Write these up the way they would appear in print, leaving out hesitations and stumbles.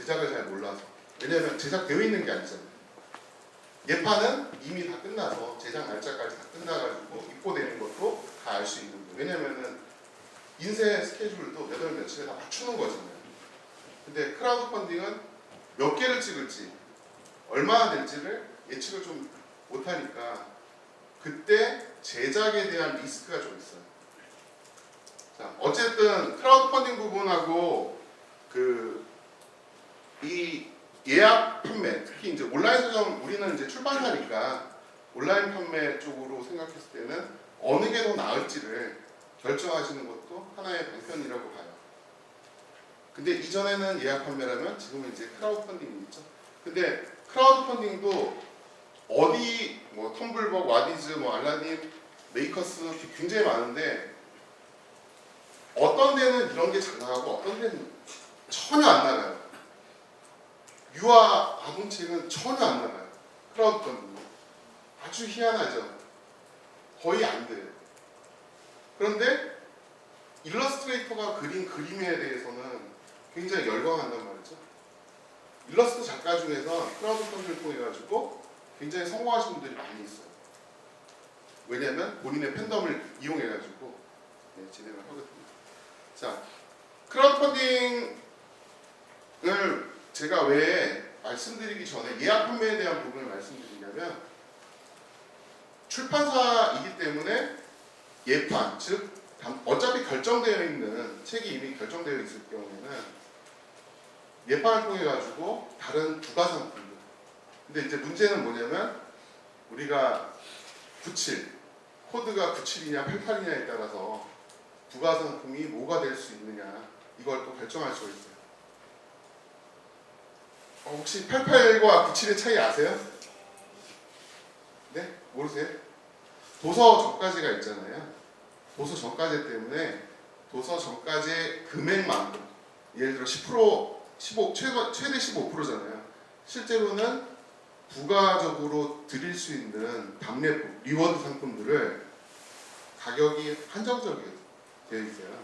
제작을 잘 몰라서. 왜냐하면 제작되어 있는 게 아니잖아요. 예판은 이미 다 끝나서 제작 날짜까지 다 끝나가지고 입고되는 것도 다 알 수 있는 거예요. 왜냐면은 인쇄 스케줄도 몇 월 며칠에 다 맞추는 거잖아요. 근데 크라우드 펀딩은 몇 개를 찍을지 얼마나 될지를 예측을 좀 못하니까 그때 제작에 대한 리스크가 좀 있어요. 자, 어쨌든 크라우드 펀딩 부분하고 이 예약 판매, 특히 이제 온라인 서점, 우리는 이제 출판사니까 온라인 판매 쪽으로 생각했을 때는 어느 게 더 나을지를 결정하시는 것도 하나의 방편이라고 봐요. 근데 이전에는 예약 판매라면 지금은 이제 크라우드 펀딩이겠죠. 근데 크라우드 펀딩도 어디 뭐 텀블벅, 와디즈, 뭐 알라딘, 메이커스 굉장히 많은데 어떤 데는 이런 게 잘 나가고 어떤 데는 전혀 안 나가요. 유아 아동책은 전혀 안 나가요. 크라우드 펀딩 아주 희한하죠. 거의 안 돼요. 그런데 일러스트레이터가 그린 그림에 대해서는 굉장히 열광한단 말이죠. 일러스트 작가 중에서 크라우드 펀딩을 통해 가지고 굉장히 성공하신 분들이 많이 있어요. 왜냐하면 본인의 팬덤을 이용해 가지고 진행을 하거든요. 자, 크라우드 펀딩을 제가 왜 말씀드리기 전에 예약 판매에 대한 부분을 말씀드리냐면 출판사이기 때문에 예판, 즉 어차피 결정되어 있는 책이 이미 결정되어 있을 경우에는 예판을 통해 가지고 다른 부가 상품들. 근데 이제 문제는 뭐냐면 우리가 97 코드가 97이냐 88이냐에 따라서 부가 상품이 뭐가 될 수 있느냐 이걸 또 결정할 수가 있어요. 혹시 88과 97의 차이 아세요? 네? 모르세요? 도서 저가제가 있잖아요. 도서 저가제 때문에 도서 저가제 금액만큼 예를 들어 10%, 15, 최대 15%잖아요. 실제로는 부가적으로 드릴 수 있는 답례품, 리워드 상품들을 가격이 한정적이게 되어 있어요.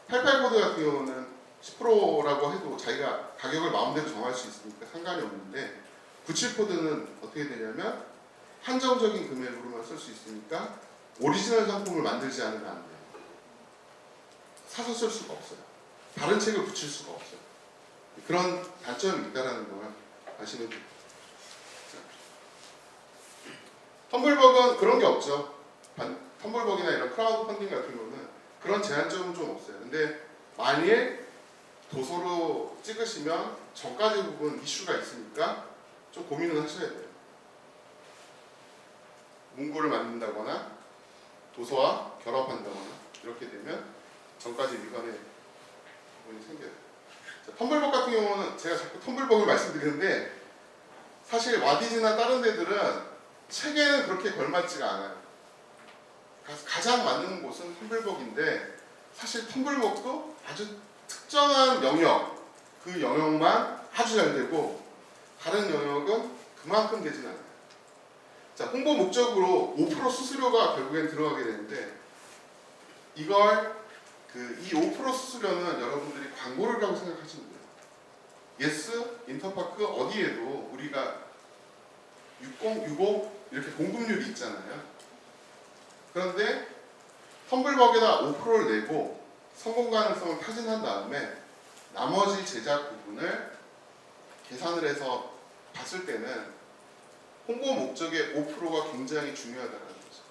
88 코드 같은 경우는 10%라고 해도 자기가 가격을 마음대로 정할 수 있으니까 상관이 없는데 97 코드는 어떻게 되냐면 한정적인 금액으로만 쓸 수 있으니까 오리지널 상품을 만들지 않으면 안 돼요. 사서 쓸 수가 없어요. 다른 책을 붙일 수가 없어요. 그런 단점이 있다는 걸 아시면 돼요. 텀블벅은 그런 게 없죠. 텀블벅이나 이런 크라우드 펀딩 같은 경우는 그런 제한점은 좀 없어요. 근데 만일 도서로 찍으시면 저가제 부분 이슈가 있으니까 좀 고민을 하셔야 돼요. 문구를 만든다거나 도서와 결합한다거나 이렇게 되면 저가제 위반의 부분이 생겨요. 자, 텀블벅 같은 경우는 제가 자꾸 텀블벅을 말씀드리는데 사실 와디즈나 다른 데들은 책에는 그렇게 걸맞지가 않아요. 가장 맞는 곳은 텀블벅인데 사실 텀블벅도 아주 특정한 영역, 그 영역만 아주 잘 되고 다른 영역은 그만큼 되진 않아요. 자, 홍보 목적으로 5% 수수료가 결국엔 들어가게 되는데 이걸 이 5% 수수료는 여러분들이 광고료라고 생각하시면 돼요. 예스, 인터파크 어디에도 우리가 60, 65 이렇게 공급률이 있잖아요. 그런데 텀블벅에다 5%를 내고 성공 가능성을 타진한 다음에 나머지 제작 부분을 계산을 해서 봤을 때는 홍보 목적의 5%가 굉장히 중요하다는 거죠.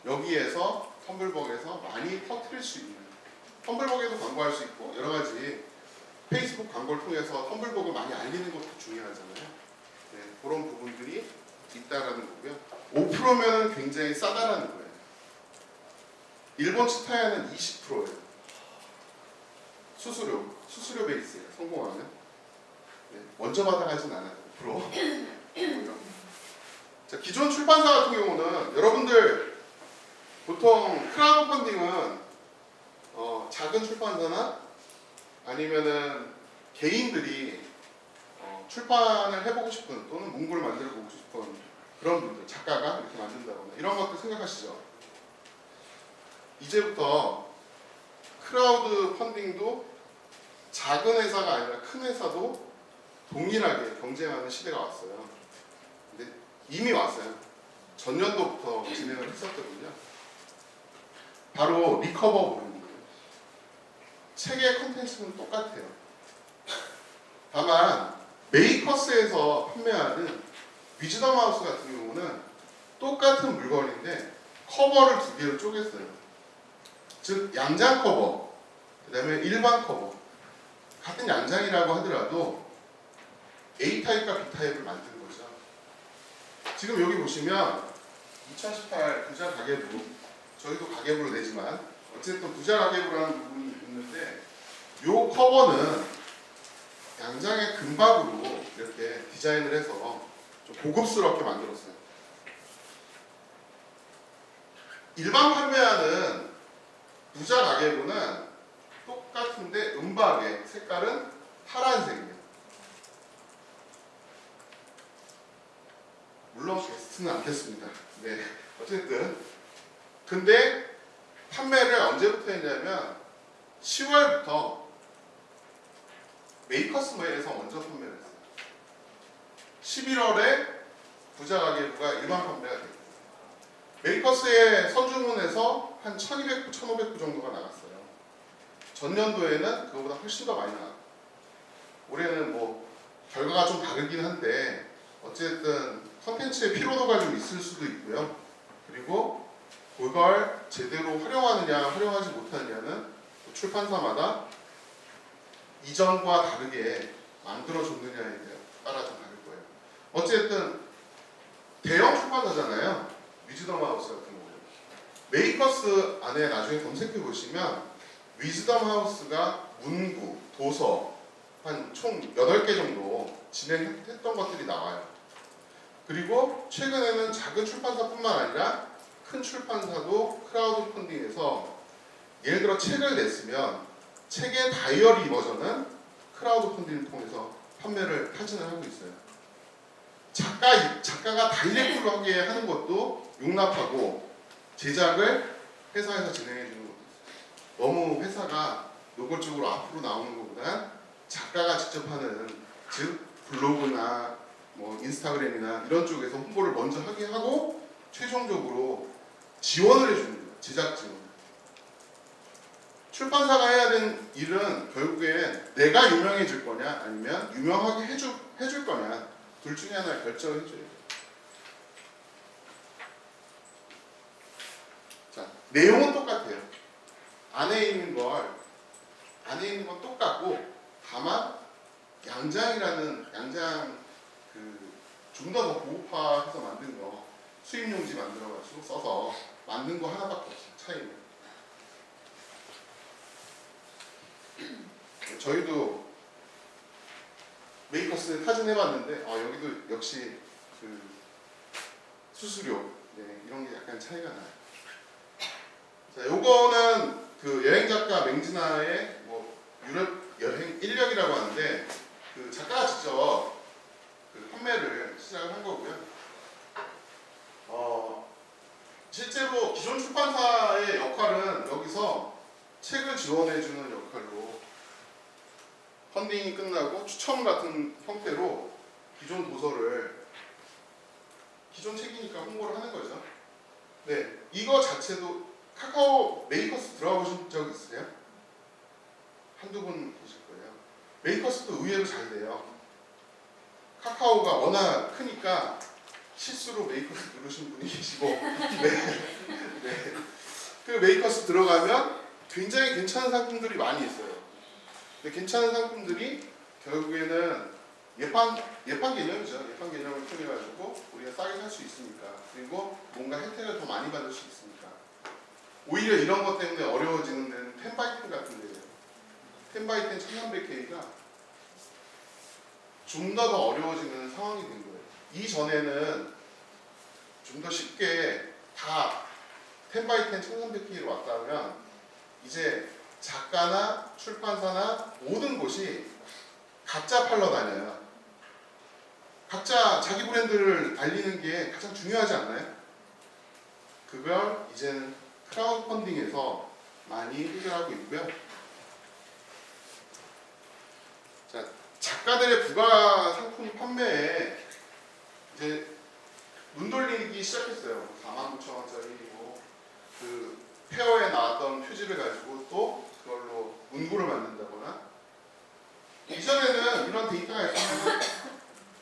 여기에서 텀블벅에서 많이 터뜨릴 수 있는, 텀블벅에도 광고할 수 있고 여러 가지 페이스북 광고를 통해서 텀블벅을 많이 알리는 것도 중요하잖아요. 네, 그런 부분들이 있다라는 거고요. 5%면 굉장히 싸다라는 거예요. 일본 치타야는 20%예요. 수수료 베이스예요. 성공하면. 네, 먼저 받아가진 않아요. 5%. 자, 기존 출판사 같은 경우는 여러분들 보통 크라우드 펀딩은 작은 출판사나 아니면은 개인들이 출판을 해보고 싶은 또는 문구를 만들어 보고 싶은 그런 분들, 작가가 이렇게 만든다거나 이런 것들 생각하시죠. 이제부터 크라우드 펀딩도 작은 회사가 아니라 큰 회사도 동일하게 경쟁하는 시대가 왔어요. 근데 이미 왔어요. 전년도부터 진행을 했었거든요. 바로 리커버 부분이에요. 책의 컨텐츠는 똑같아요. 다만 메이커스에서 판매하는 위즈덤 하우스 같은 경우는 똑같은 물건인데 커버를 두 개로 쪼갰어요. 즉 양장 커버, 그 다음에 일반 커버. 같은 양장이라고 하더라도 A타입과 B타입을 만든 거죠. 지금 여기 보시면 2018 부자 가계부, 저희도 가계부를 내지만 어쨌든 부자 가계부라는 부분이 있는데 요 커버는 양장의 금박으로 이렇게 디자인을 해서 좀 고급스럽게 만들었어요. 일반 판매하는 부자 가계부는 똑같은데 은박의 색깔은 파란색이에요. 물론 게스트는 않겠습니다. 네, 어쨌든 근데 판매를 언제부터 했냐면 10월부터 메이커스에서 먼저 판매를 했어요. 11월에 부자 가계부가 일반 판매가 됐어요. 메이커스의 선주문에서 한 1200부, 1500부 정도가 나갔어요. 전년도에는 그거보다 훨씬 더 많이 나갔어요. 올해는 뭐 결과가 좀 다르긴 한데 어쨌든 컨텐츠의 피로도가 좀 있을 수도 있고요. 그리고 그걸 제대로 활용하느냐 활용하지 못하느냐는 출판사마다 이전과 다르게 만들어줬느냐에 따라 좀 다를 거예요. 어쨌든 대형 출판사잖아요. 위즈덤 하우스 같은 경우. 메이커스 안에 나중에 검색해 보시면 위즈덤 하우스가 문구, 도서 한 총 8개 정도 진행했던 것들이 나와요. 그리고 최근에는 작은 출판사뿐만 아니라 큰 출판사도 크라우드 펀딩에서 예를 들어 책을 냈으면 책의 다이어리 버전은 크라우드 펀딩을 통해서 판매를 타진을 하고 있어요. 작가가 다이렉트로 하게 하는 것도 용납하고 제작을 회사에서 진행해 주는 것도 있어요. 너무 회사가 노골적으로 앞으로 나오는 것보다 작가가 직접 하는, 즉 블로그나 뭐 인스타그램이나 이런 쪽에서 홍보를 먼저 하게 하고 최종적으로 지원을 해주는 거예요. 제작 지원. 출판사가 해야 되는 일은 결국엔 내가 유명해질 거냐 아니면 유명하게 해줄 거냐 둘 중에 하나 결정을 해줘야 돼요. 자, 내용은 똑같아요. 안에 있는 건 똑같고 다만 양장 좀 더 고급화해서 만든 거 수입용지 만들어가지고 써서 만든 거 하나밖에 없어요. 차이는. 저희도 메이커스 타진해봤는데 여기도 역시 수수료 이런 게 약간 차이가 나요. 자, 요거는 여행 작가 맹진아의 뭐 유럽 여행 인력이라고 하는데 작가가 직접 판매를 시작을 한 거고요. 실제로 기존 출판사의 역할은 여기서 책을 지원해주는 역할로 펀딩이 끝나고 추첨 같은 형태로 기존 도서를 기존 책이니까 홍보를 하는 거죠. 네, 이거 자체도 카카오 메이커스 들어가 보신 적 있으세요? 한두 분 계실 거예요. 메이커스도 의외로 잘 돼요. 카카오가 워낙 크니까 실수로 메이커스 누르신 분이 계시고 네. 그 메이커스 들어가면 굉장히 괜찮은 상품들이 많이 있어요. 근데 괜찮은 상품들이 결국에는 예판 개념이죠. 예판 개념을 통해 가지고 우리가 싸게 살 수 있으니까, 그리고 뭔가 혜택을 더 많이 받을 수 있으니까. 오히려 이런 것 때문에 어려워지는 데는 10x10 같은 데예요. 10x10 1300K가 좀 더 어려워지는 상황이 된 거예요. 이전에는 좀 더 쉽게 다 10x10 1300K로 왔다면 이제 작가나 출판사나 모든 곳이 각자 팔러 다녀요. 각자 자기 브랜드를 알리는 게 가장 중요하지 않나요? 그걸 이제는 크라우드 펀딩에서 많이 해결하고 있고요. 자, 작가들의 부가 상품 판매에 이제 눈 돌리기 시작했어요. 49,000원짜리 그 페어에 나왔던 표지를 가지고 또 그걸로 문구를 만든다거나, 이전에는 이런 데이터가 있으면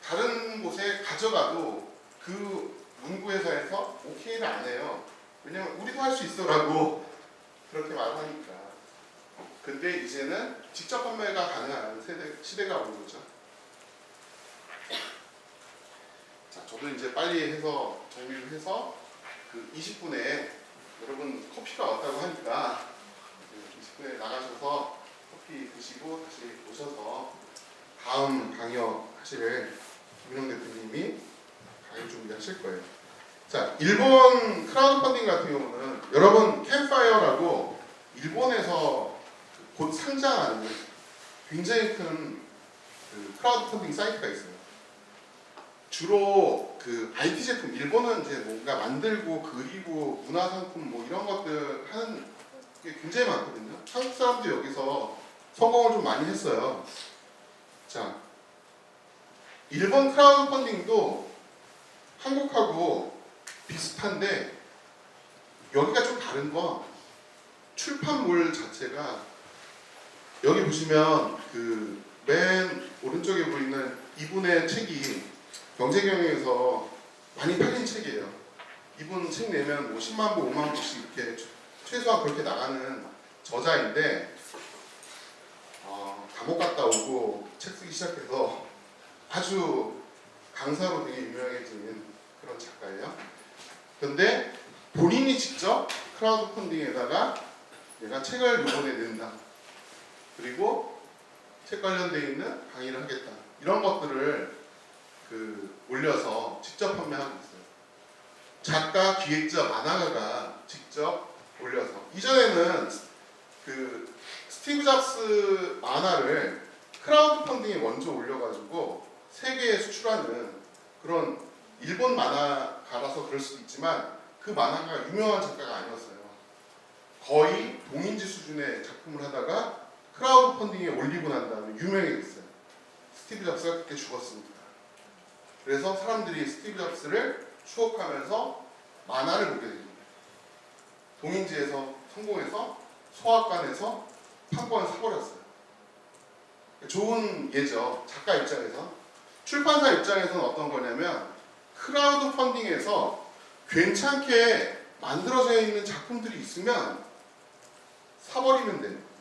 다른 곳에 가져가도 그 문구 회사에서 오케이를 안 해요. 왜냐면 우리도 할 수 있어라고 그렇게 말하니까. 근데 이제는 직접 판매가 가능한 시대가 온 거죠. 자, 저도 이제 빨리 해서 정리를 해서 그 20분에 여러분 커피가 왔다고 하니까 20분에 나가셔서 커피 드시고 다시 오셔서 다음 강연 하실 김은영 대표님이 강연 준비하실 거예요. 자, 일본 크라우드 펀딩 같은 경우는 여러분 캠파이어라고 일본에서 곧 상장하는 굉장히 큰 그 크라우드 펀딩 사이트가 있어요. 주로 그 IT 제품, 일본은 이제 뭔가 만들고 그리고 문화상품 뭐 이런 것들 하는 게 굉장히 많거든요. 한국 사람도 여기서 성공을 좀 많이 했어요. 자, 일본 크라우드 펀딩도 한국하고 비슷한데 여기가 좀 다른 건 출판물 자체가, 여기 보시면 그 맨 오른쪽에 보이는 이분의 책이 경제경영에서 많이 팔린 책이에요. 이분 책 내면 뭐 10만 부, 5만 부씩 이렇게 최소한 그렇게 나가는 저자인데, 감옥 갔다 오고 책 쓰기 시작해서 아주 강사로 되게 유명해진 그런 작가예요. 근데 본인이 직접 크라우드 펀딩에다가 내가 책을 이번에 낸다, 그리고 책 관련돼 있는 강의를 하겠다, 이런 것들을 그 올려서 직접 판매하고 있어요. 작가, 기획자, 만화가가 직접 올려서. 이전에는 그 스티브 잡스 만화를 크라우드 펀딩에 먼저 올려가지고 세계에 수출하는 그런 일본 만화가라서 그럴 수도 있지만 그 만화가가 유명한 작가가 아니었어요. 거의 동인지 수준의 작품을 하다가 크라우드 펀딩에 올리고 난 다음에 유명해졌어요. 스티브 잡스가 그렇게 죽었으니까. 그래서 사람들이 스티브 잡스를 추억하면서 만화를 보게 됩니다. 동인지에서 성공해서 소학관에서 판권을 사버렸어요. 좋은 예죠. 작가 입장에서. 출판사 입장에서는 어떤 거냐면 크라우드 펀딩에서 괜찮게 만들어져 있는 작품들이 있으면 사버리면 돼요.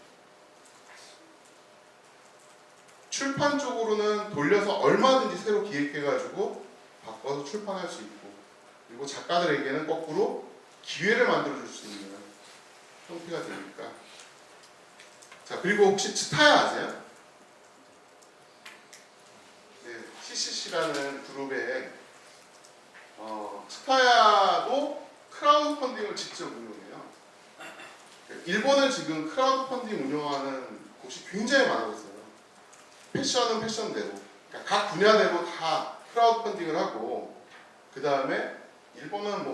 출판 쪽으로는 돌려서 얼마든지 새로 기획해가지고 바꿔서 출판할 수 있고, 그리고 작가들에게는 거꾸로 기회를 만들어줄 수 있는 형태가 되니까. 자, 그리고 혹시 츠타야 아세요? 네, CCC라는 그룹의 츠타야도 크라우드 펀딩을 직접 운영해요. 일본은 지금 크라우드 펀딩 운영하는 곳이 굉장히 많아졌어요. 패션은 패션대로, 그러니까 각 분야대로 다 크라우드 펀딩을 하고, 그 다음에 일본은 뭐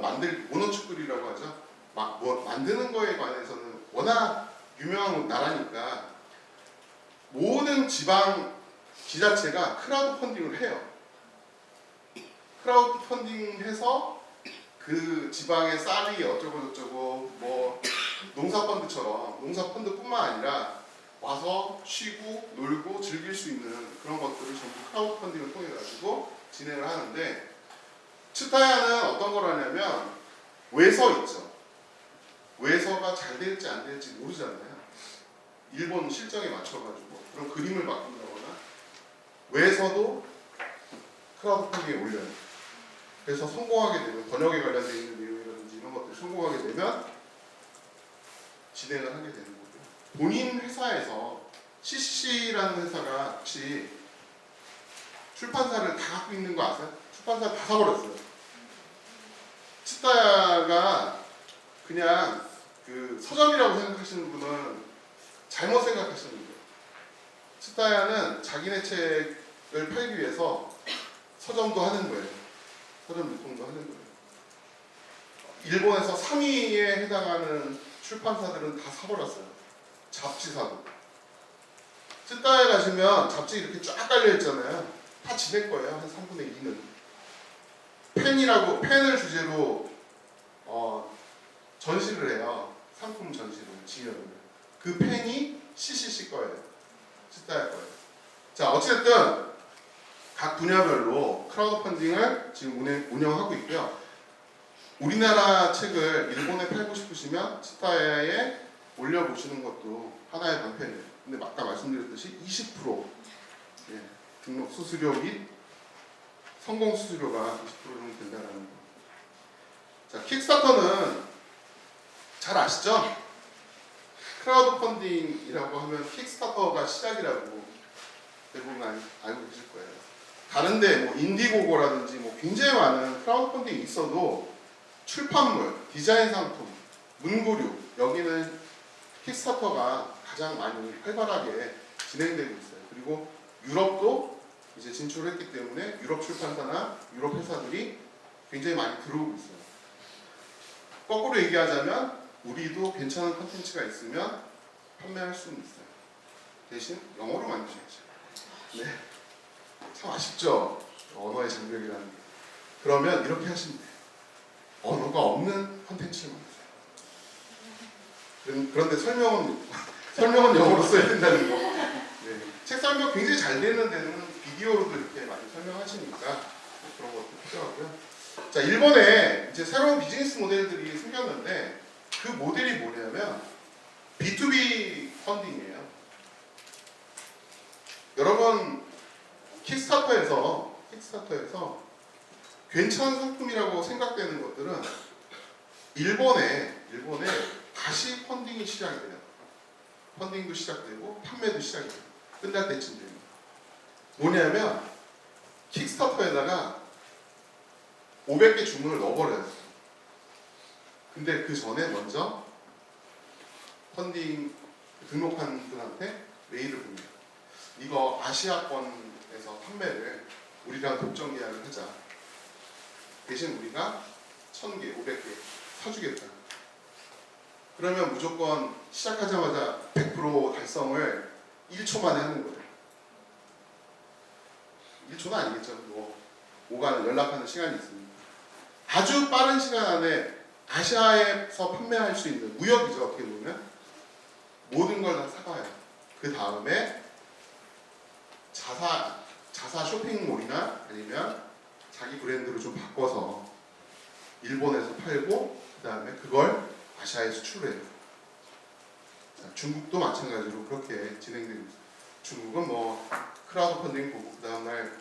모노츠쿠리라고 하죠. 막 뭐 만드는 거에 관해서는 워낙 유명한 나라니까 모든 지방 지자체가 크라우드 펀딩을 해요. 크라우드 펀딩해서 그 지방의 쌀이 어쩌고 저쩌고 뭐 농사펀드처럼, 농사펀드뿐만 아니라 와서 쉬고 놀고 즐길 수 있는 그런 것들을 전부 크라우드 펀딩을 통해 가지고 진행을 하는데, 츠타야는 어떤 걸 하냐면 외서 있죠. 외서가 잘 될지 안 될지 모르잖아요. 일본 실정에 맞춰가지고 그런 그림을 바꾼다거나, 외서도 크라우드 펀딩에 올려요. 그래서 성공하게 되면, 번역에 관련되어 있는 내용이라든지 이런 것들이 성공하게 되면 진행을 하게 되는 거고, 본인 회사에서 CCC라는 회사가 혹시 출판사를 다 갖고 있는 거 아세요? 출판사 다 사버렸어요. 츠타야가 그냥 그 서점이라고 생각하시는 분은 잘못 생각하시는 거예요. 츠타야는 자기네 책을 팔기 위해서 서점도 하는 거예요. 서점 유통도 하는 거예요. 일본에서 3위에 해당하는 출판사들은 다 사버렸어요. 잡지사도. 쯔따에 가시면 잡지 이렇게 쫙 깔려 있잖아요. 다 지낼 거예요. 한 3분의 2는. 펜을 주제로 전시를 해요. 상품 전시를 지연을. 그 펜이 CCC 거예요. 쯔따의 거예요. 자, 어쨌든 각 분야별로 크라우드 펀딩을 지금 운영하고 있고요. 우리나라 책을 일본에 팔고 싶으시면 쯔따에 올려보시는 것도 하나의 방편이에요. 근데 아까 말씀드렸듯이 20% 예, 등록 수수료 및 성공 수수료가 20% 정도 된다는 거. 자, 킥스타터는 잘 아시죠? 크라우드 펀딩이라고 하면 킥스타터가 시작이라고 대부분 알고 계실 거예요. 다른데 뭐 인디고고라든지 뭐 굉장히 많은 크라우드 펀딩이 있어도 출판물, 디자인 상품, 문구류 여기는 킥스타터가 가장 많이 활발하게 진행되고 있어요. 그리고 유럽도 이제 진출했기 때문에 유럽 출판사나 유럽 회사들이 굉장히 많이 들어오고 있어요. 거꾸로 얘기하자면 우리도 괜찮은 컨텐츠가 있으면 판매할 수는 있어요. 대신 영어로 만드셔야죠. 네. 참 아쉽죠? 언어의 장벽이라는 게. 그러면 이렇게 하시면 돼요. 언어가 없는 컨텐츠를 만드세요. 그런데 설명은 영어로 써야 된다는 거. 네. 책 설명 굉장히 잘 되는 데는 비디오로도 이렇게 많이 설명하시니까 그런 것도 필요하고요. 자, 일본에 이제 새로운 비즈니스 모델들이 생겼는데 그 모델이 뭐냐면 B2B 펀딩이에요. 여러분 킥스타터에서 괜찮은 상품이라고 생각되는 것들은 일본에 다시 펀딩이 시작이 돼요. 펀딩도 시작되고 판매도 시작이 돼요. 끝날 때쯤 되면 뭐냐면 킥스타터에다가 500개 주문을 넣어버려요. 근데 그 전에 먼저 펀딩 등록한 분한테 메일을 봅니다. 이거 아시아권에서 판매를 우리랑 독점 계약을 하자. 대신 우리가 1000개, 500개 사주겠다. 그러면 무조건 시작하자마자 100% 달성을 1초 만에 하는 거예요. 1초는 아니겠죠. 뭐 오가는 연락하는 시간이 있으니까. 아주 빠른 시간 안에 아시아에서 판매할 수 있는 무역이죠. 어떻게 보면 모든 걸 다 사가요. 그 다음에 자사 쇼핑몰이나 아니면 자기 브랜드로 좀 바꿔서 일본에서 팔고 그 다음에 그걸 아시아에 수출해요. 중국도 마찬가지로 그렇게 진행되고 있어요. 중국은 뭐 크라우드 펀딩 보고 그 다음날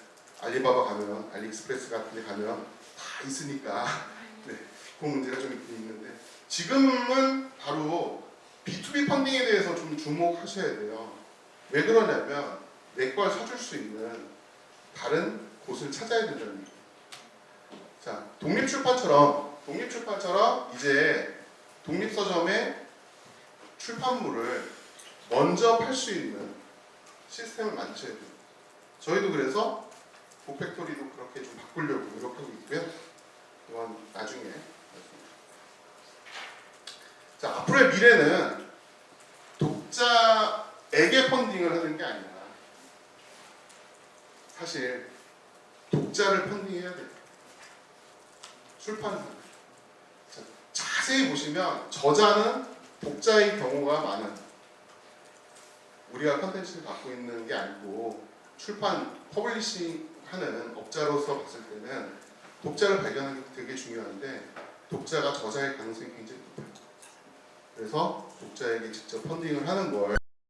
알리바바 가면 알리익스프레스 같은 데 가면 다 있으니까 네, 그 문제가 좀 있는데 지금은 바로 B2B 펀딩에 대해서 좀 주목하셔야 돼요. 왜 그러냐면 내 걸 사줄 수 있는 다른 곳을 찾아야 된다는 얘기예요. 자, 독립출판처럼 이제 독립서점의 출판물을 먼저 팔 수 있는 시스템을 만드셔야 돼요. 저희도 그래서 북팩토리도 그렇게 좀 바꾸려고 노력하고 있고요. 그건 나중에 말씀드릴게요. 자, 앞으로의 미래는 독자에게 펀딩을 하는 게 아니라 사실 독자를 펀딩해야 돼요. 출판사. 자세히 보시면 저자는 독자의 경우가 많은 우리가 컨텐츠를 갖고 있는 게 아니고 출판, 퍼블리싱 하는 업자로서 봤을 때는 독자를 발견하는 게 되게 중요한데 독자가 저자일 가능성이 굉장히 높아요. 그래서 독자에게 직접 펀딩을 하는 걸